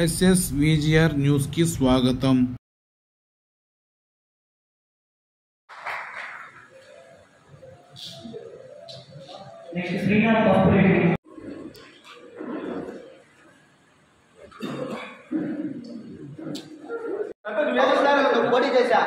SSVGR news కి స్వాగతం. పోటీ చేశా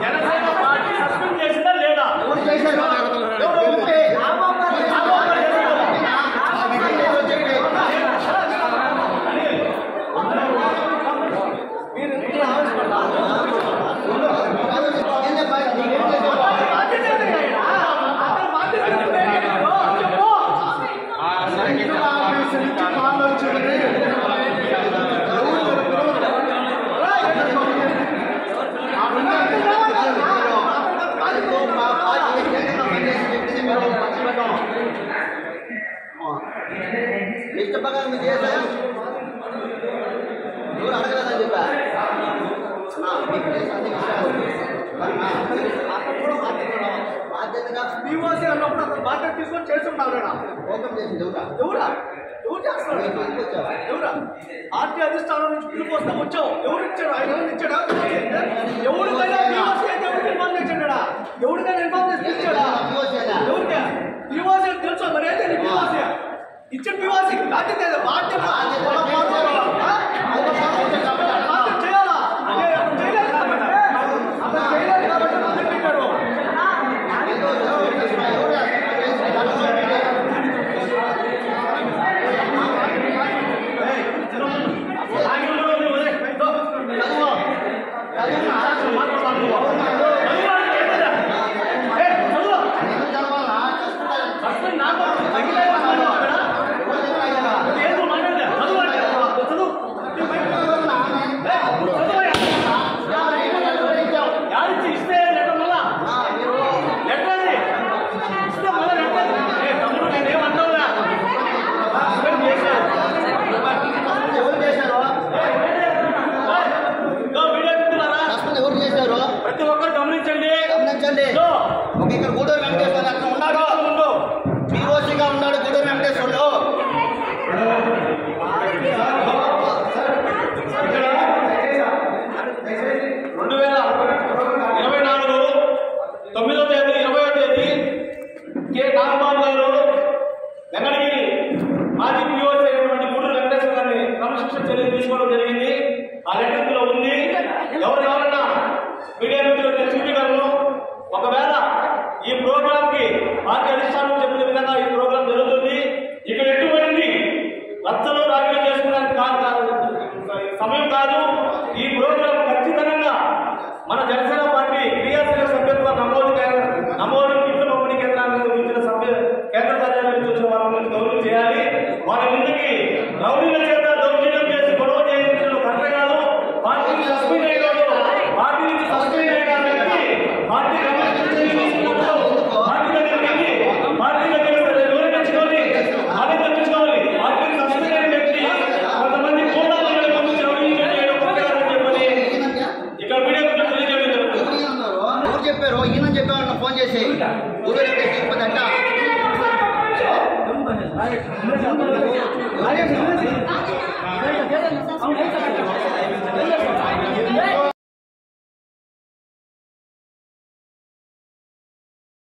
జనసేన పార్టీ సస్పెండ్ చేసిందా లేదా? ఇష్ట ప్రకారం మీరు చేశారు ఎవరు అడగలేదని చెప్పా బాధ్యతగా పీఓసీ అన్నప్పుడు అతను బాధ్యత తీసుకొని చేస్తుంటారు. ఓపెన్ చేసింది ఎవరా ఎవరు చేస్తారు? ఎవరా పార్టీ అధిష్టానం నుంచి పిలుపు వస్తే వచ్చావు. ఎవరు ఇచ్చాడు? ఆయన ఎవరు ఇచ్చాడా? ఎవరికైనా పీఓసీ అయితే ఎవరికి ఇన్ఫార్మ్ చేసాడా? ఎవరికైనా ఇన్ఫార్మ్ చేసి ఇచ్చాడా? ఎవరికే పీఓసీ తెలుసా? మరి అయితే నీ పీఓసీ ఇచ్చిన పీఓసీ బాధ్యత బాధ్యత చేయాలా? చేయలేదు కాబట్టి అతను చేయలేదు కాబట్టి బాధ్యత పెట్టాడు. ఇక్కడ గూడూరు వెంకటేశ్వర అక్కడ ఉన్నాడు, పీఓసీగా ఉన్నాడు గూడూరు వెంకటేశ్వరుడు. వెంకటగిరి మాజీ పీఓసీ అయినటువంటి గూడూరు వెంకటేశ్వర గారిని క్రమశిక్షణ చర్యలు తీసుకోవడం జరిగింది. ఆ లెటర్ ఉంది. ఎవరైనా మీడియా మిత్రులు చూపించగలను. ఒకవేళ ఈ ప్రోగ్రామ్ కి పార్టీ అధిష్టానం చెప్పిన విధంగా ఈ ప్రోగ్రాం జరుగుతుంది. ఇక్కడ ఎటువంటి రచ్చలు రాజకీయం చేసుకోవడానికి సమయం కాదు. ఈ ప్రోగ్రాం ఖచ్చితంగా మన జనసేన పార్టీ క్రియాశీల సభ్యత్వ నమోదు కిట్లు పంపిణీ కేంద్రానికి ఇచ్చిన కేంద్ర కార్యాలయం వచ్చిన వాళ్ళని గౌరవం చేయాలి. వాళ్ళ ముందుకి రౌడీల చేత దౌర్జన్యం చేసి గొడవ చేయించడం కరెక్ట్ కాదు. పార్టీని సస్పెండ్ అయ్యాడు. పార్టీ నుంచి సస్పెండ్ అయ్యాడు. పార్టీ చెప్పారు ఈయన చెప్పేవాళ్ళ ఫోన్ చేసి ఊరు తీసుకుపోతుంట